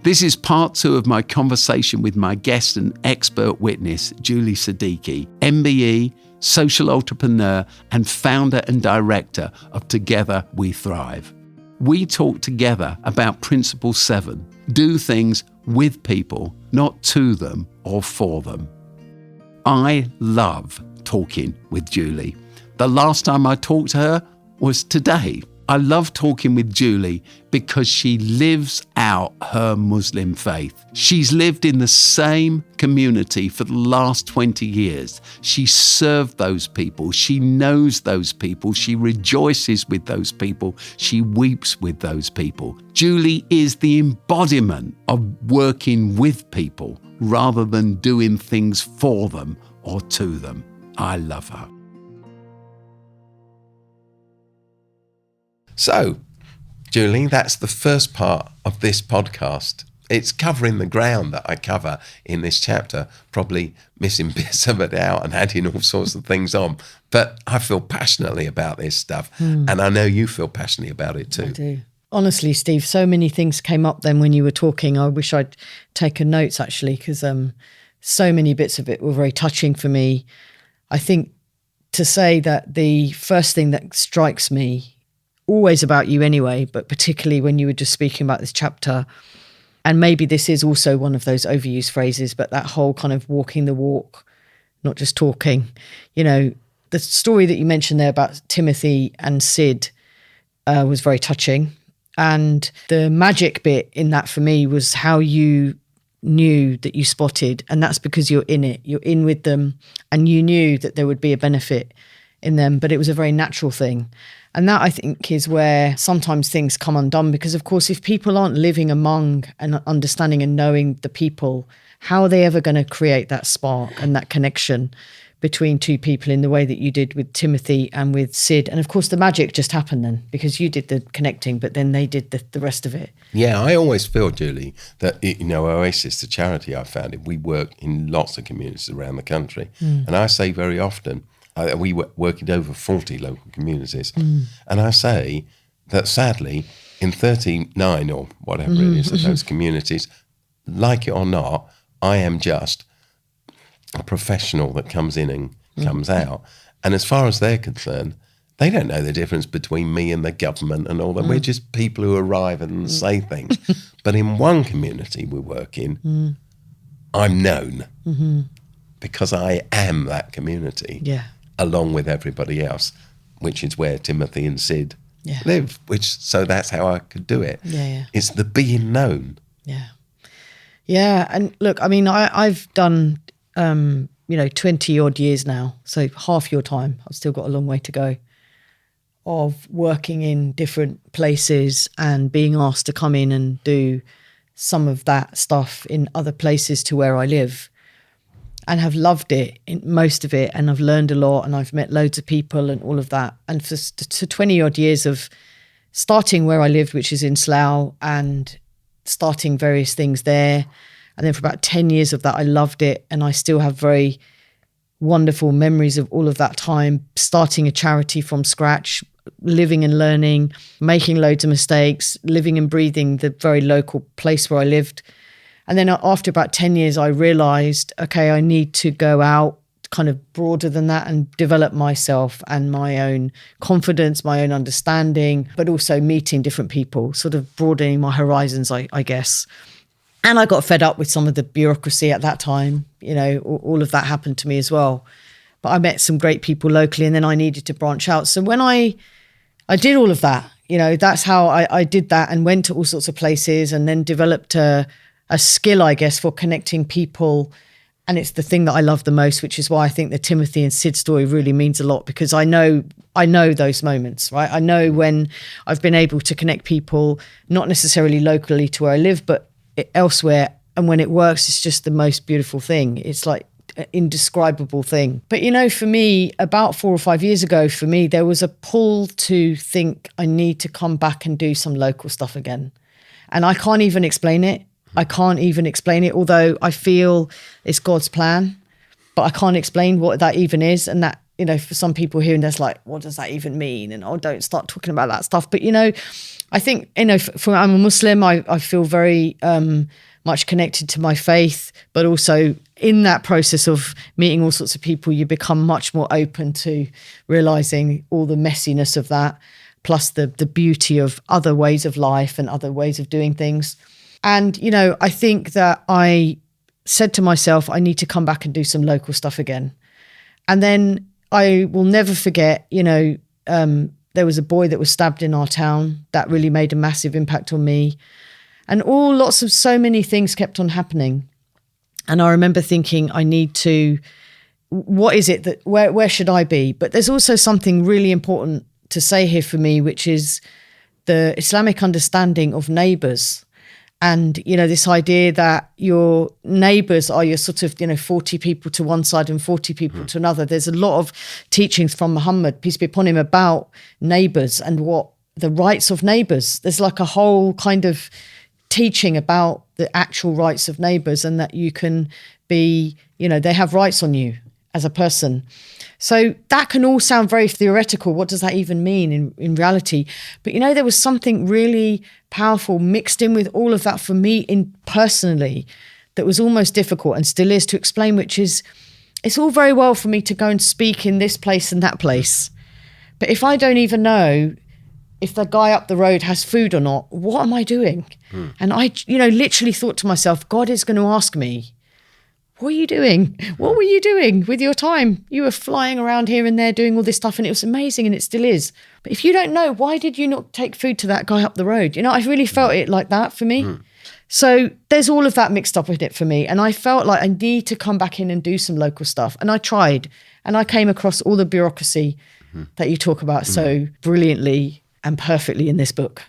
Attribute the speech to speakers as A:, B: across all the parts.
A: This is part 2 of my conversation with my guest and expert witness, Julie Siddiqi, MBE, social entrepreneur and founder and director of Together We Thrive. We talk together about Principle 7, do things with people, not to them or for them. I love talking with Julie. The last time I talked to her was today. I love talking with Julie because she lives out her Muslim faith. She's lived in the same community for the last 20 years. She served those people. She knows those people. She rejoices with those people. She weeps with those people. Julie is the embodiment of working with people rather than doing things for them or to them. I love her. So, Julie, that's the first part of this podcast. It's covering the ground that I cover in this chapter, probably missing bits of it out and adding all sorts of things on. But I feel passionately about this stuff, and I know you feel passionately about it too.
B: I do. Honestly, Steve, so many things came up then when you were talking. I wish I'd taken notes, actually, because so many bits of it were very touching for me. I think to say that the first thing that strikes me, always about you anyway, but particularly when you were just speaking about this chapter, and maybe this is also one of those overused phrases, but that whole kind of walking the walk, not just talking. You know, the story that you mentioned there about Timothy and Sid was very touching. And the magic bit in that for me was how you knew that you spotted, and that's because you're in it, you're in with them, and you knew that there would be a benefit in them, but it was a very natural thing. And that, I think, is where sometimes things come undone, because, of course, if people aren't living among and understanding and knowing the people, how are they ever going to create that spark and that connection between two people in the way that you did with Timothy and with Sid? And, of course, the magic just happened then, because you did the connecting, but then they did the rest of it.
C: Yeah, I always feel, Julie, that, Oasis, the charity I founded, we work in lots of communities around the country. And I say very often, we work in over 40 local communities. And I say that sadly, in 39 or whatever it is of those communities, like it or not, I am just a professional that comes in and comes out. And as far as they're concerned, they don't know the difference between me and the government and all that. We're just people who arrive and say things. But in one community we work in, I'm known because I am that community.
B: Yeah.
C: Along with everybody else, which is where Timothy and Sid live, so that's how I could do it.
B: Yeah.
C: It's the being known.
B: Yeah. Yeah. And look, I mean, I've done, 20 odd years now. So half your time, I've still got a long way to go, of working in different places and being asked to come in and do some of that stuff in other places to where I live. And have loved it, in most of it, and I've learned a lot, and I've met loads of people and all of that. And for 20 odd years of starting where I lived, which is in Slough, and starting various things there. And then for about 10 years of that, I loved it. And I still have very wonderful memories of all of that time, starting a charity from scratch, living and learning, making loads of mistakes, living and breathing the very local place where I lived. And then after about 10 years, I realized, okay, I need to go out kind of broader than that and develop myself and my own confidence, my own understanding, but also meeting different people, sort of broadening my horizons, I guess. And I got fed up with some of the bureaucracy at that time. All of that happened to me as well. But I met some great people locally, and then I needed to branch out. So when I did all of that, that's how I did that, and went to all sorts of places, and then developed a skill, I guess, for connecting people. And it's the thing that I love the most, which is why I think the Timothy and Sid story really means a lot, because I know those moments, right? I know when I've been able to connect people, not necessarily locally to where I live, but elsewhere. And when it works, it's just the most beautiful thing. It's like an indescribable thing. But, for me, about 4 or 5 years ago, there was a pull to think I need to come back and do some local stuff again. And I can't even explain it. Although I feel it's God's plan, but I can't explain what that even is. And that you know, for some people hearing this, like, what does that even mean? And, oh, don't start talking about that stuff. But, you know, I think, you know, I'm a Muslim. I feel very much connected to my faith, but also in that process of meeting all sorts of people, you become much more open to realizing all the messiness of that, plus the beauty of other ways of life and other ways of doing things. And, you know, I think that I said to myself, I need to come back and do some local stuff again. And then I will never forget, you know, there was a boy that was stabbed in our town. That really made a massive impact on me. And so many things kept on happening. And I remember thinking, I need to, what is it where should I be? But there's also something really important to say here for me, which is the Islamic understanding of neighbours. And, you know, this idea that your neighbours are your sort of, you know, 40 people to one side and 40 people to another. There's a lot of teachings from Muhammad, peace be upon him, about neighbours and what the rights of neighbours. There's like a whole kind of teaching about the actual rights of neighbours, and that you can be, you know, they have rights on you as a person. So that can all sound very theoretical. What does that even mean in reality? But, you know, there was something really powerful mixed in with all of that for me personally that was almost difficult and still is to explain, which is it's all very well for me to go and speak in this place and that place. But if I don't even know if the guy up the road has food or not, what am I doing? And I, you know, literally thought to myself, God is going to ask me, what are you doing? What were you doing with your time? You were flying around here and there doing all this stuff, and it was amazing, and it still is. But if you don't know, why did you not take food to that guy up the road? You know, I really felt it like that for me. So there's all of that mixed up with it for me. And I felt like I need to come back in and do some local stuff. And I tried, and I came across all the bureaucracy that you talk about so brilliantly and perfectly in this book,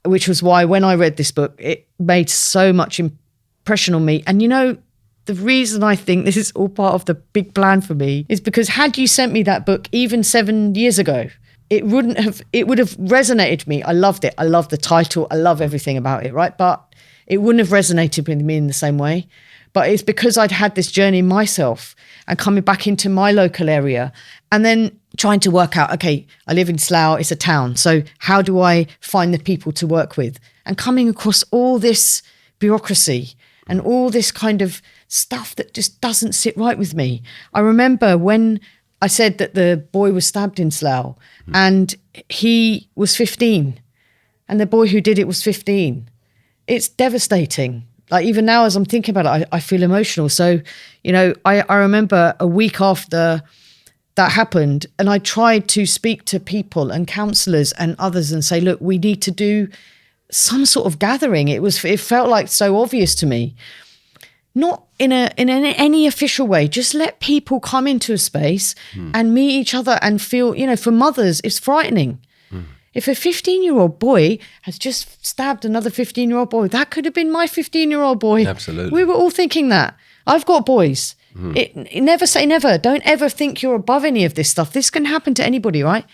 B: which was why when I read this book, it made so much impression on me. And, you know, the reason I think this is all part of the big plan for me is because had you sent me that book even 7 years ago, it would have resonated with me. I loved it. I love the title. I love everything about it, right? But it wouldn't have resonated with me in the same way. But it's because I'd had this journey myself and coming back into my local area and then trying to work out, okay, I live in Slough, it's a town. So how do I find the people to work with? And coming across all this bureaucracy and all this kind of stuff that just doesn't sit right with me. I remember when I said that the boy was stabbed in Slough and he was 15 and the boy who did it was 15. It's devastating. Like even now as I'm thinking about it, I feel emotional. So, you know, I remember a week after that happened and I tried to speak to people and counsellors and others and say, look, we need to do some sort of gathering. It felt like so obvious to me. Not in any official way, just let people come into a space and meet each other and feel, you know, for mothers, it's frightening. If a 15-year-old boy has just stabbed another 15-year-old boy, that could have been my 15-year-old boy.
C: Absolutely.
B: We were all thinking that. I've got boys. Never say never. Don't ever think you're above any of this stuff. This can happen to anybody, right?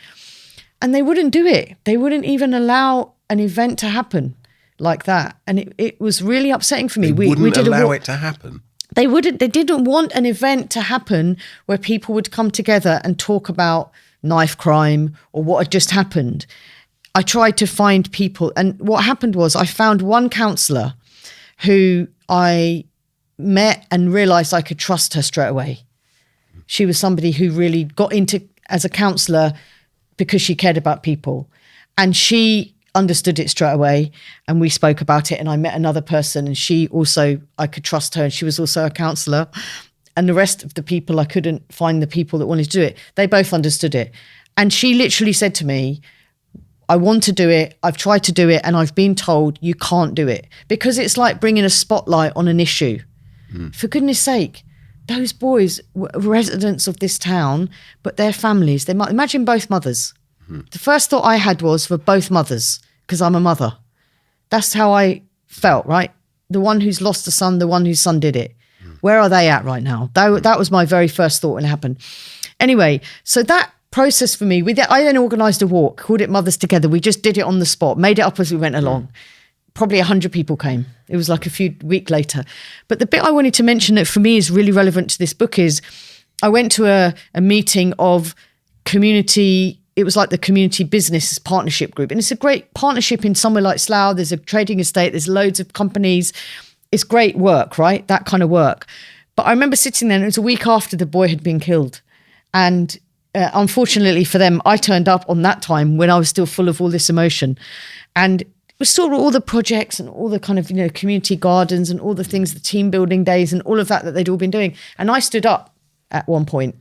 B: And they wouldn't do it. They wouldn't even allow an event to happen like that. And it was really upsetting for me.
C: They wouldn't allow it to happen. They
B: didn't want an event to happen where people would come together and talk about knife crime or what had just happened. I tried to find people, and what happened was I found one counsellor who I met and realised I could trust her straight away. She was somebody who really got into as a counsellor because she cared about people, and she understood it straight away, and we spoke about it, and I met another person, and she also, I could trust her, and she was also a counsellor. And the rest of the people, I couldn't find the people that wanted to do it. They both understood it. And she literally said to me, I want to do it. I've tried to do it. And I've been told you can't do it because it's like bringing a spotlight on an issue. For goodness sake, those boys were residents of this town, but their families, they might imagine both mothers. The first thought I had was for both mothers, because I'm a mother. That's how I felt, right? The one who's lost a son, the one whose son did it. Where are they at right now? That was my very first thought when it happened. Anyway, so that process for me, I then organised a walk, called it Mothers Together. We just did it on the spot, made it up as we went along. Probably 100 people came. It was like a week later. But the bit I wanted to mention that for me is really relevant to this book is I went to a meeting of community. It was like the community business partnership group. And it's a great partnership in somewhere like Slough. There's a trading estate. There's loads of companies. It's great work, right? That kind of work. But I remember sitting there, and it was a week after the boy had been killed. And unfortunately for them, I turned up on that time when I was still full of all this emotion. And it was sort of all the projects and all the kind of, community gardens and all the things, the team building days and all of that they'd all been doing. And I stood up at one point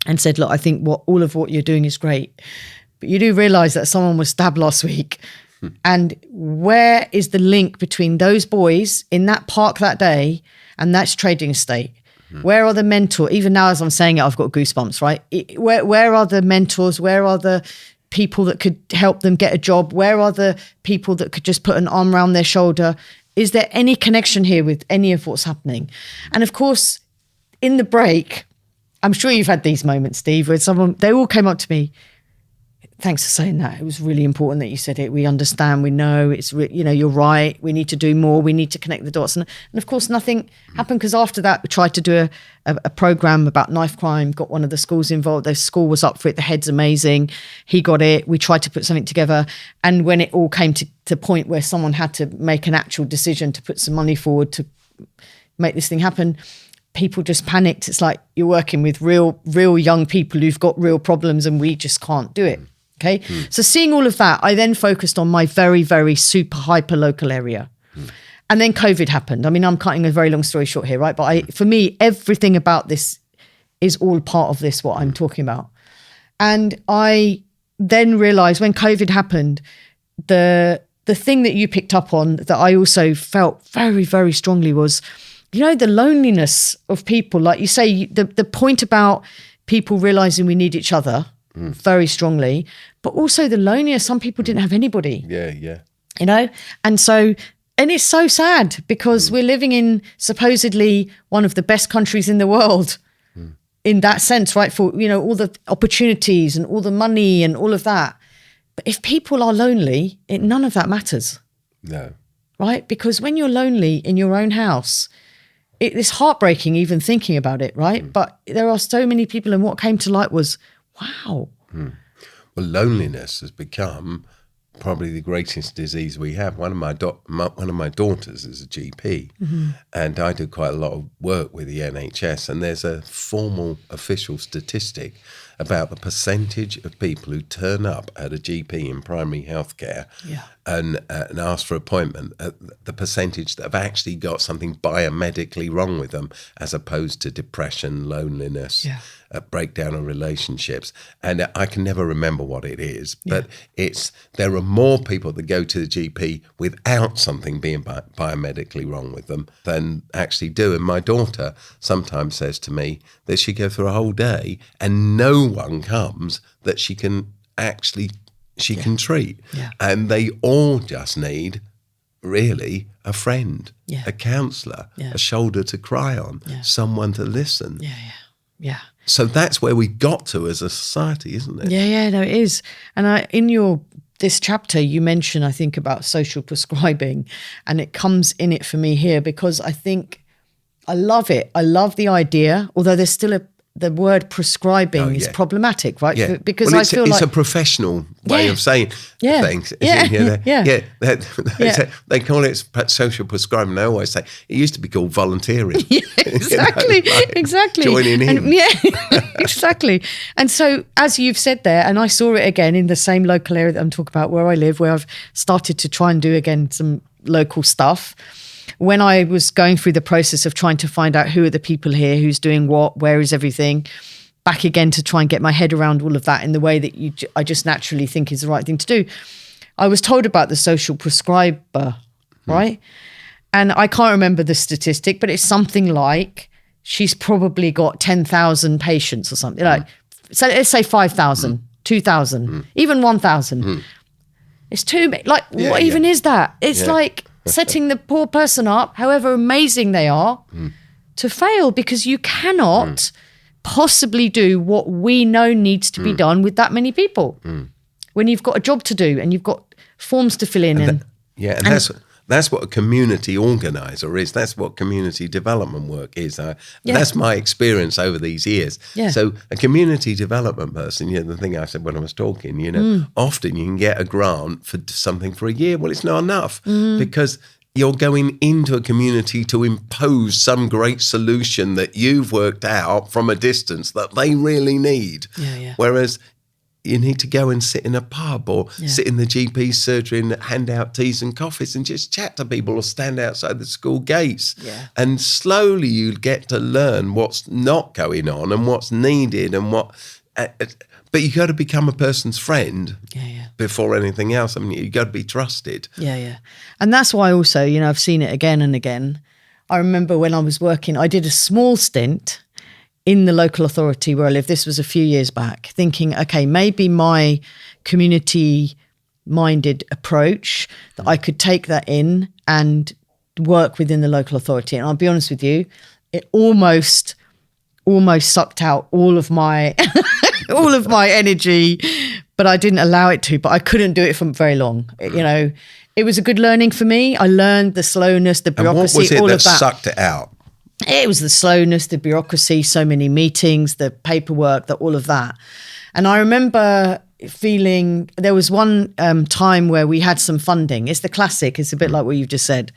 B: and said, look, I think all of what you're doing is great. But you do realise that someone was stabbed last week. And where is the link between those boys in that park that day and that's trading estate? Where are the mentors? Even now as I'm saying it, I've got goosebumps, right? Where are the mentors? Where are the people that could help them get a job? Where are the people that could just put an arm around their shoulder? Is there any connection here with any of what's happening? And of course, in the break, I'm sure you've had these moments, Steve, where they all came up to me. Thanks for saying that. It was really important that you said it. We understand, we know, you're right. We need to do more. We need to connect the dots. And of course, nothing happened because after that, we tried to do a program about knife crime, got one of the schools involved. The school was up for it. The head's amazing. He got it. We tried to put something together. And when it all came to the point where someone had to make an actual decision to put some money forward to make this thing happen, people just panicked. It's like you're working with real young people who've got real problems and we just can't do it. Okay. So seeing all of that, I then focused on my very, very super hyper local area. And then COVID happened. I mean, I'm cutting a very long story short here, right? But for me, everything about this is all part of this, what I'm talking about. And I then realized when COVID happened, the thing that you picked up on that I also felt very, very strongly was, the loneliness of people. Like you say, the point about people realizing we need each other very strongly, but also the loneliness. Some people didn't have anybody.
C: Yeah.
B: And it's so sad because we're living in supposedly one of the best countries in the world in that sense, right? For, all the opportunities and all the money and all of that. But if people are lonely, none of that matters.
C: No.
B: Right? Because when you're lonely in your own house, it's heartbreaking even thinking about it, right? But there are so many people, and what came to light was, wow.
C: Well, loneliness has become probably the greatest disease we have. One of my daughters is a GP, and I do quite a lot of work with the NHS. And there's a formal official statistic about the percentage of people who turn up at a GP in primary healthcare and ask for appointment. The percentage that have actually got something biomedically wrong with them, as opposed to depression, loneliness. Breakdown of relationships, and I can never remember what it is, but there are more people that go to the GP without something being biomedically wrong with them than actually do. And my daughter sometimes says to me that she goes through a whole day and no one comes that she can treat, and they all just need really a friend, a counsellor, a shoulder to cry on, someone to listen.
B: Yeah.
C: So that's where we got to as a society, isn't it?
B: Yeah, no, it is. And in this chapter, you mention, I think, about social prescribing, and it comes in it for me here because I think I love it. I love the idea, although there's still the word prescribing is problematic, right?
C: Yeah.
B: Because
C: well,
B: I feel
C: it's
B: like
C: a professional way of saying things. They call it social prescribing. I always say it used to be called volunteering.
B: Exactly.
C: Joining in.
B: And, exactly. And so, as you've said there, and I saw it again in the same local area that I'm talking about where I live, where I've started to try and do again some local stuff. When I was going through the process of trying to find out who are the people here, who's doing what, where is everything, back again to try and get my head around all of that in the way that I just naturally think is the right thing to do. I was told about the social prescriber, right? And I can't remember the statistic, but it's something like she's probably got 10,000 patients or something. So let's say 5,000, 2,000, even 1,000. It's too many. Like, what even is that? It's like setting the poor person up, however amazing they are, to fail, because you cannot possibly do what we know needs to be done with that many people when you've got a job to do and you've got forms to fill in.
C: And That's what a community organizer is. That's what community development work is. That's my experience over these years.
B: Yeah.
C: So a community development person, the thing I said when I was talking, often you can get a grant for something for a year. Well, it's not enough because you're going into a community to impose some great solution that you've worked out from a distance that they really need.
B: Yeah.
C: Whereas you need to go and sit in a pub or sit in the GP surgery and hand out teas and coffees and just chat to people or stand outside the school gates.
B: Yeah.
C: And slowly you get to learn what's not going on and what's needed and what... But you got to become a person's friend before anything else. I mean, you got to be trusted.
B: Yeah. And that's why also, I've seen it again and again. I remember when I was working, I did a small stint in the local authority where I live. This was a few years back, thinking, okay, maybe my community-minded approach, that I could take that in and work within the local authority. And I'll be honest with you, it almost sucked out all of my all of my energy, but I didn't allow it to. But I couldn't do it for very long. It was a good learning for me. I learned the slowness, the bureaucracy,
C: and what was it
B: all
C: that
B: of that.
C: Sucked it out?
B: It was the slowness, the bureaucracy, so many meetings, the paperwork, all of that. And I remember feeling there was one time where we had some funding. It's the classic. It's a bit like what you've just said.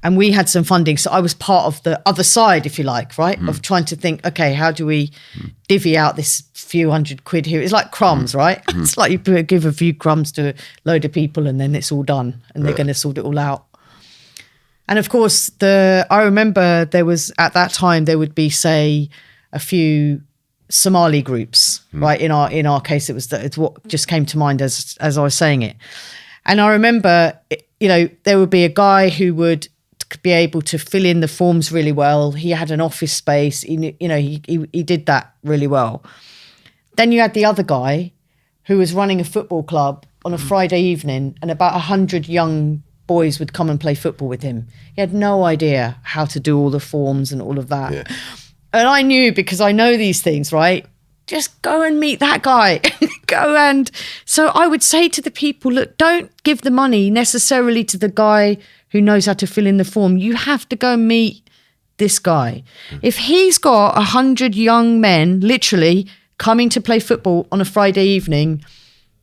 B: And we had some funding. So I was part of the other side, if you like, right? Of trying to think, okay, how do we divvy out this few £100 here? It's like crumbs, right? It's like you give a few crumbs to a load of people and then it's all done and they're going to sort it all out. And of course, I remember there was, at that time, there would be, say, a few Somali groups, right? In our case, it's what just came to mind as I was saying it. And I remember, there would be a guy who would be able to fill in the forms really well. He had an office space. He did that really well. Then you had the other guy who was running a football club on a Friday evening, and about 100 young boys would come and play football with him. He had no idea how to do all the forms and all of that. Yeah. And I knew, because I know these things, right? Just go and meet that guy. So I would say to the people, look, don't give the money necessarily to the guy who knows how to fill in the form. You have to go and meet this guy. If he's got 100 young men literally coming to play football on a Friday evening,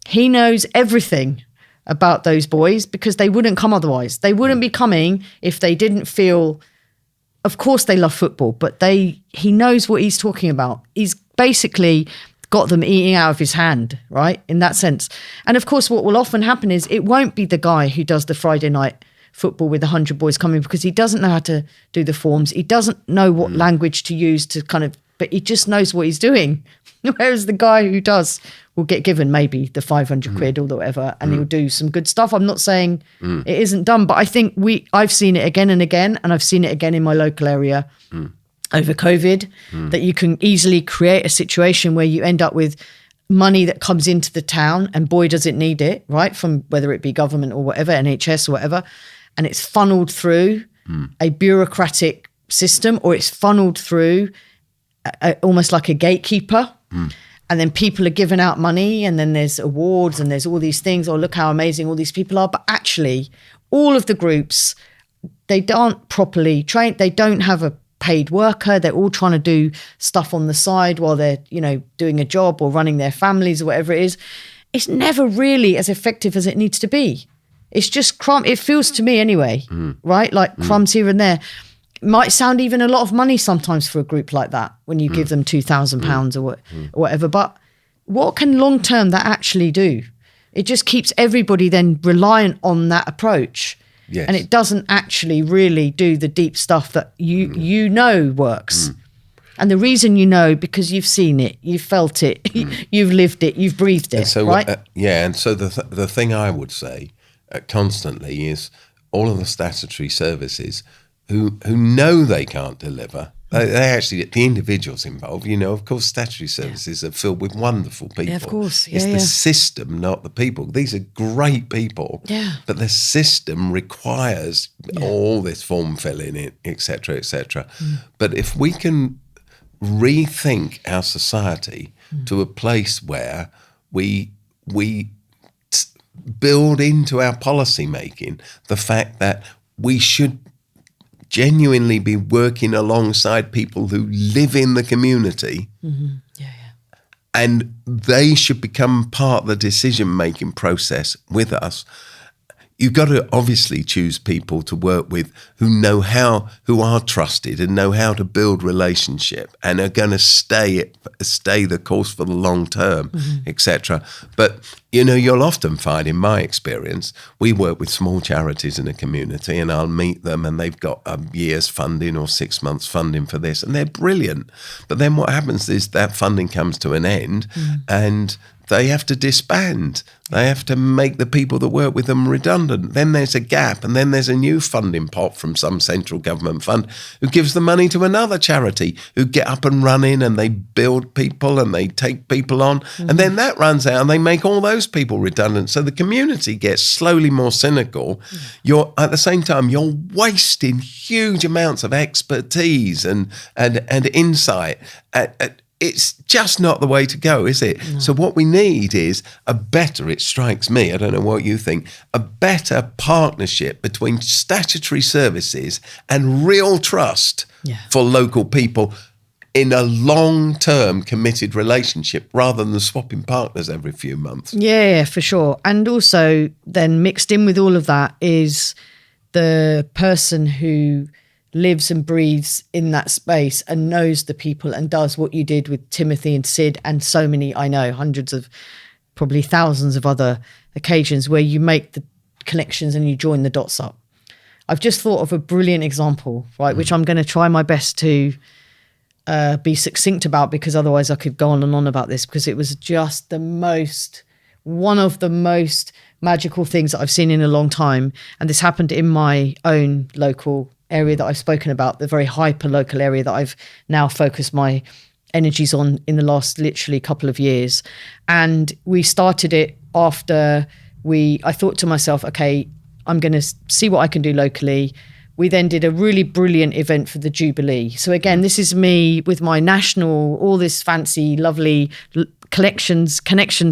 B: he knows everything about those boys, because they wouldn't come otherwise. They wouldn't be coming if they didn't feel, of course they love football, but he knows what he's talking about. He's basically got them eating out of his hand, right? In that sense. And of course, what will often happen is it won't be the guy who does the Friday night football with 100 boys coming, because he doesn't know how to do the forms. He doesn't know what language to use to but he just knows what he's doing. Whereas the guy who does will get given maybe the 500 quid or whatever, and he'll do some good stuff. I'm not saying it isn't done, but I think I've seen it again and again, and I've seen it again in my local area over COVID, that you can easily create a situation where you end up with money that comes into the town, and boy, does it need it, right? From whether it be government or whatever, NHS or whatever, and it's funneled through a bureaucratic system, or it's funneled through almost like a gatekeeper. And then people are giving out money, and then there's awards and there's all these things. Oh, look how amazing all these people are. But actually, all of the groups, they aren't properly trained. They don't have a paid worker. They're all trying to do stuff on the side while they're, doing a job or running their families or whatever it is. It's never really as effective as it needs to be. It's just it feels to me anyway, right? Like crumbs here and there. It might sound even a lot of money sometimes for a group like that when you give them £2,000 or whatever. But what can long-term that actually do? It just keeps everybody then reliant on that approach.
C: Yes.
B: And it doesn't actually really do the deep stuff that you know works. And the reason because you've seen it, you've felt it, you've lived it, you've breathed it, right?
C: And so the thing I would say constantly is all of the statutory services who know they can't deliver, they actually, the individuals involved, of course, statutory services are filled with wonderful people.
B: Yeah, of course.
C: It's the system, not the people. These are great people.
B: Yeah.
C: But the system requires all this form filling, et cetera, et cetera. But if we can rethink our society to a place where we build into our policy making the fact that we should genuinely be working alongside people who live in the community.
B: Mm-hmm.
C: And they should become part of the decision-making process with us. You've got to obviously choose people to work with who are trusted and know how to build relationship and are going to stay the course for the long term, etc. But, you'll often find, in my experience, we work with small charities in a community, and I'll meet them and they've got a year's funding or 6 months funding for this, and they're brilliant. But then what happens is that funding comes to an end and they have to disband. They have to make the people that work with them redundant. Then there's a gap, and then there's a new funding pot from some central government fund who gives the money to another charity who get up and running, and they build people and they take people on. And then that runs out and they make all those people redundant. So the community gets slowly more cynical. At the same time, you're wasting huge amounts of expertise and insight. It's just not the way to go, is it? No. So what we need is it strikes me, I don't know what you think, a better partnership between statutory services and real trust for local people in a long-term committed relationship rather than swapping partners every few months.
B: Yeah, for sure. And also then mixed in with all of that is the person who lives and breathes in that space and knows the people and does what you did with Timothy and Sid and so many, I know, hundreds of, probably thousands of other occasions where you make the connections and you join the dots up. I've just thought of a brilliant example, right, which I'm going to try my best to be succinct about, because otherwise I could go on and on about this, because it was just one of the most magical things that I've seen in a long time. And this happened in my own local area that I've spoken about, the very hyper local area that I've now focused my energies on in the last literally couple of years. And we started it after I thought to myself, okay, I'm going to see what I can do locally. We then did a really brilliant event for the Jubilee. So again, this is me with my national, all this fancy, lovely connections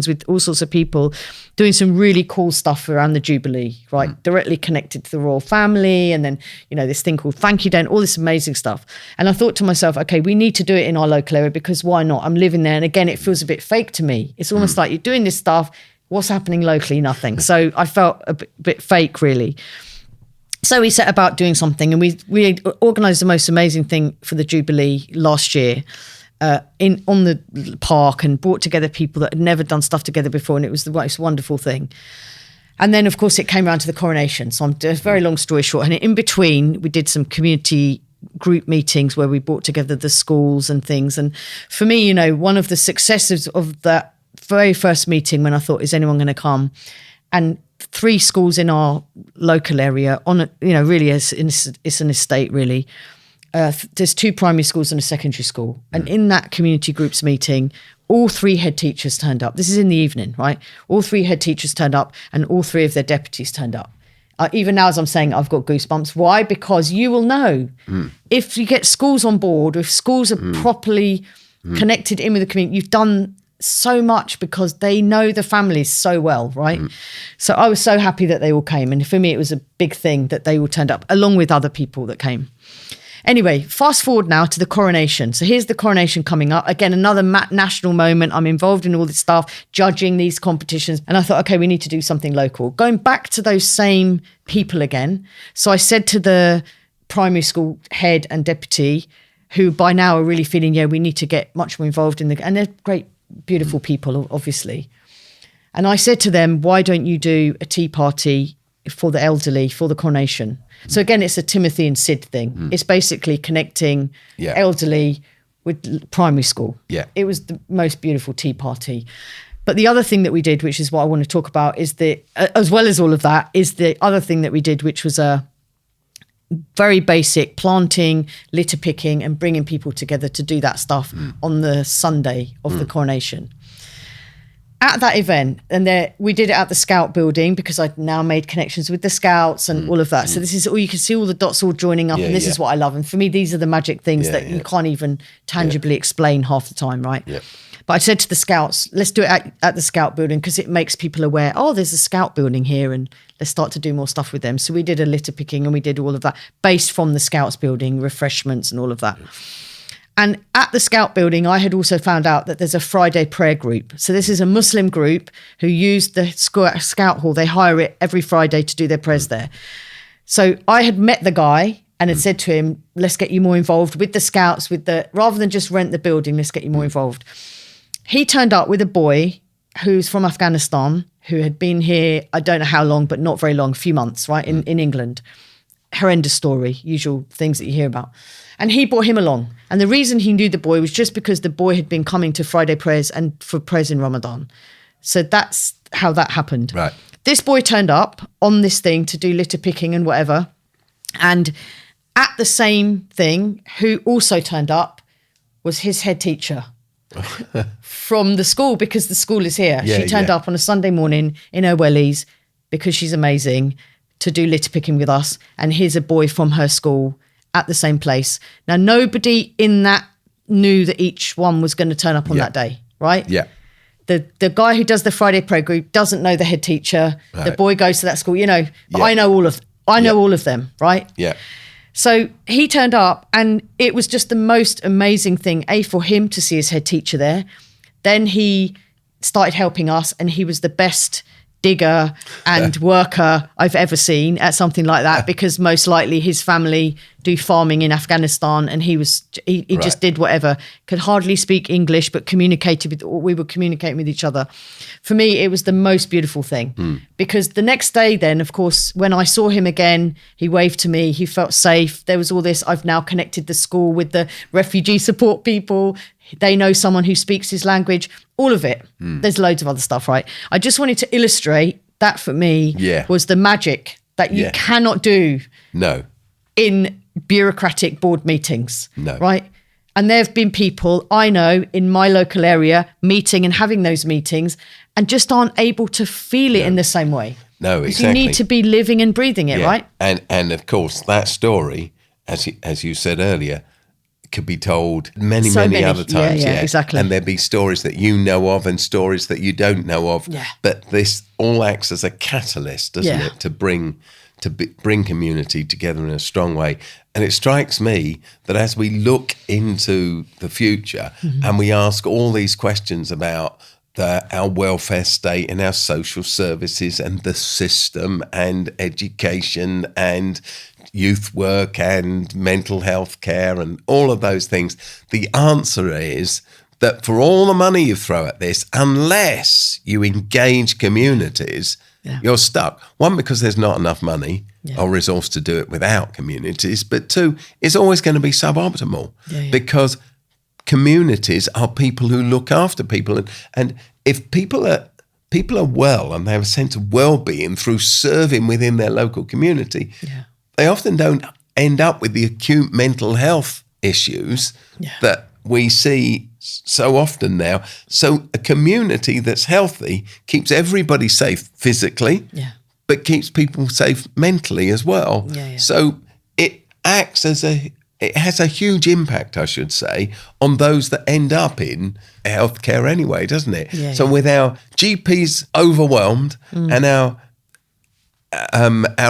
B: with all sorts of people, doing some really cool stuff around the Jubilee, right? Directly connected to the royal family. And then, this thing called Thank You Day and all this amazing stuff. And I thought to myself, okay, we need to do it in our local area, because why not? I'm living there. And again, it feels a bit fake to me. It's almost like you're doing this stuff. What's happening locally? Nothing. So I felt a bit fake, really. So we set about doing something, and we organised the most amazing thing for the Jubilee last year on the park, and brought together people that had never done stuff together before, and it was the most wonderful thing. And then, of course, it came around to the coronation. So a very long story short, and in between, we did some community group meetings where we brought together the schools and things. And for me, one of the successes of that very first meeting, when I thought, is anyone going to come? And 3 schools in our local area really it's an estate, really. There's 2 primary schools and a secondary school. And in that community groups meeting, all 3 head teachers turned up. This is in the evening, right? All 3 head teachers turned up, and all 3 of their deputies turned up. Even now, as I'm saying, I've got goosebumps. Why? Because you will know if you get schools on board, if schools are properly connected in with the community, you've done so much, because they know the families so well, right? So I was so happy that they all came. And for me, it was a big thing that they all turned up, along with other people that came. Anyway, fast forward now to the coronation. So here's the coronation coming up. Again, another national moment. I'm involved in all this stuff, judging these competitions. And I thought, okay, we need to do something local. Going back to those same people again. So I said to the primary school head and deputy, who by now are really feeling, we need to get much more involved in and they're great, beautiful people, obviously. And I said to them, why don't you do a tea party for the elderly for the coronation? So again, it's a Timothy and Sid thing. It's basically connecting elderly with primary school. Yeah, it was the most beautiful tea party. But the other thing that we did, which is what I want to talk about, is as well as all of that, is the other thing that we did, which was a very basic planting, litter picking, and bringing people together to do that stuff on the Sunday of the coronation. At that event, and we did it at the Scout building, because I'd now made connections with the Scouts and all of that. So this is all, you can see all the dots all joining up, and this is what I love. And for me, these are the magic things that you can't even tangibly explain half the time, right? Yeah. But I said to the Scouts, let's do it at the Scout building, because it makes people aware, there's a Scout building here, and let's start to do more stuff with them. So we did a litter picking and we did all of that based from the Scouts building, refreshments and all of that. And at the Scout building, I had also found out that there's a Friday prayer group. So this is a Muslim group who use the Scout hall. They hire it every Friday to do their prayers there. So I had met the guy and had said to him, let's get you more involved with the Scouts, rather than just rent the building, let's get you more involved. He turned up with a boy who's from Afghanistan, who had been here, I don't know how long, but not very long, a few months, right, in England. Horrendous story, usual things that you hear about. And he brought him along. And the reason he knew the boy was just because the boy had been coming to Friday prayers and for prayers in Ramadan. So that's how that happened.
C: Right.
B: This boy turned up on this thing to do litter picking and whatever. And at the same thing, who also turned up was his head teacher from the school, because the school is here.
C: Yeah,
B: she turned up on a Sunday morning in her wellies because she's amazing to do litter picking with us. And here's a boy from her school at the same place. Now, nobody in that knew that each one was going to turn up on that day, right?
C: Yeah.
B: The guy who does the Friday prayer group doesn't know the head teacher.
C: Right.
B: The boy goes to that school, but
C: Yeah.
B: I know all of them, right?
C: Yeah.
B: So he turned up and it was just the most amazing thing, for him to see his head teacher there. Then he started helping us and he was the best digger and worker I've ever seen at something like that, because most likely his family do farming in Afghanistan and he just did whatever, could hardly speak English, but we were communicating with each other. For me, it was the most beautiful thing because the next day then, of course, when I saw him again, he waved to me, he felt safe. There was all this, I've now connected the school with the refugee support people. They know someone who speaks his language, all of it. There's loads of other stuff, right? I just wanted to illustrate that for me was the magic that you cannot do in bureaucratic board meetings, right? And there have been people I know in my local area meeting and having those meetings and just aren't able to feel it in the same way.
C: No, exactly.
B: You need to be living and breathing it, right?
C: And of course, that story, as you said earlier, could be told many other times.
B: Yeah, exactly.
C: And there'd be stories that you know of and stories that you don't know of.
B: Yeah.
C: But this all acts as a catalyst, doesn't it, to bring community together in a strong way. And it strikes me that as we look into the future and we ask all these questions about our welfare state and our social services and the system and education and youth work and mental health care and all of those things, the answer is that for all the money you throw at this, unless you engage communities, you're stuck. One, because there's not enough money or resource to do it without communities, but two, it's always going to be suboptimal because communities are people who look after people. And if people are well and they have a sense of well-being through serving within their local community, they often don't end up with the acute mental health issues that we see so often now. So a community that's healthy keeps everybody safe physically, but keeps people safe mentally as well. So it acts as it has a huge impact, I should say, on those that end up in healthcare anyway, doesn't it? So with our GPs overwhelmed and our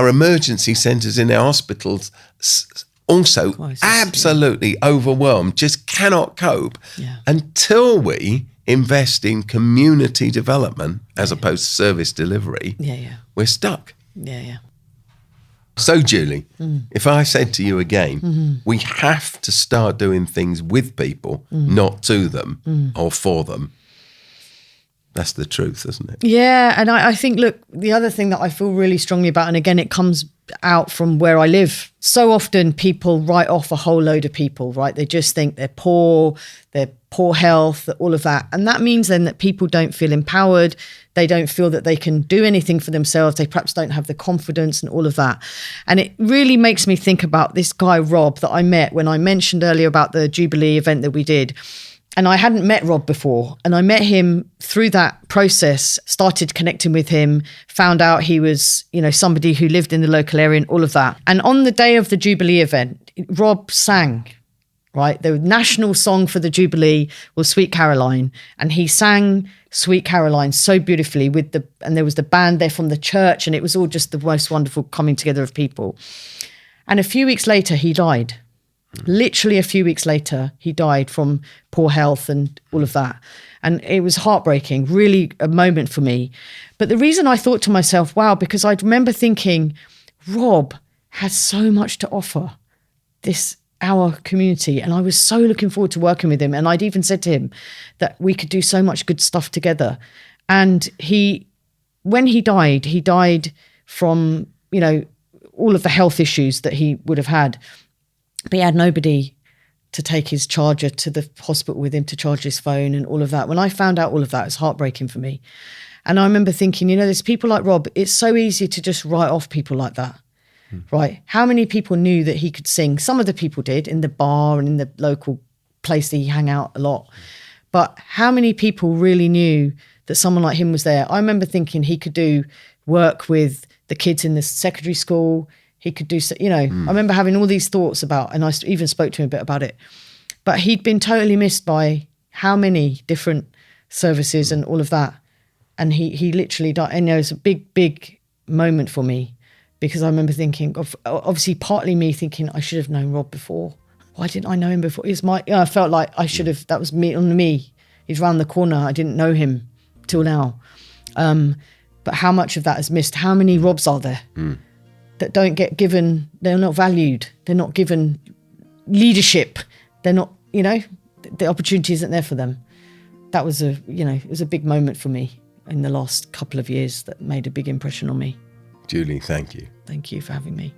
C: emergency centres in our hospitals also absolutely overwhelmed, just cannot cope until we invest in community development as opposed to service delivery. We're stuck. So, Julie, if I said to you again, we have to start doing things with people, not to them or for them. That's the truth, isn't it?
B: Yeah, and I think, look, the other thing that I feel really strongly about, and again, it comes out from where I live. So often people write off a whole load of people, right? They just think they're poor health, all of that. And that means then that people don't feel empowered. They don't feel that they can do anything for themselves. They perhaps don't have the confidence and all of that. And it really makes me think about this guy, Rob, that I met when I mentioned earlier about the Jubilee event that we did. And I hadn't met Rob before. And I met him through that process, started connecting with him, found out he was, somebody who lived in the local area and all of that. And on the day of the Jubilee event, Rob sang, right? The national song for the Jubilee was Sweet Caroline, and he sang Sweet Caroline so beautifully and there was the band there from the church, and it was all just the most wonderful coming together of people. And a few weeks later, he died. Literally a few weeks later, he died from poor health and all of that. And it was heartbreaking, really a moment for me. But the reason I thought to myself, wow, because I remember thinking, Rob has so much to offer our community. And I was so looking forward to working with him. And I'd even said to him that we could do so much good stuff together. And when he died from, all of the health issues that he would have had. But he had nobody to take his charger to the hospital with him to charge his phone and all of that. When I found out all of that, it was heartbreaking for me. And I remember thinking, there's people like Rob, it's so easy to just write off people like that, right? How many people knew that he could sing? Some of the people did in the bar and in the local place that he hung out a lot. But how many people really knew that someone like him was there? I remember thinking he could do work with the kids in the secondary school. He could do, I remember having all these thoughts about, and I even spoke to him a bit about it, but he'd been totally missed by how many different services and all of that. And he literally died. And it was a big, big moment for me, because I remember thinking, obviously partly me thinking I should have known Rob before. Why didn't I know him before? I felt like I should have, that was me on me. He's around the corner. I didn't know him till now. But how much of that is missed? How many Robs are there that don't get given, they're not valued, they're not given leadership, they're not, the opportunity isn't there for them. That was it was a big moment for me in the last couple of years that made a big impression on me.
C: Julie, thank you.
B: Thank you for having me.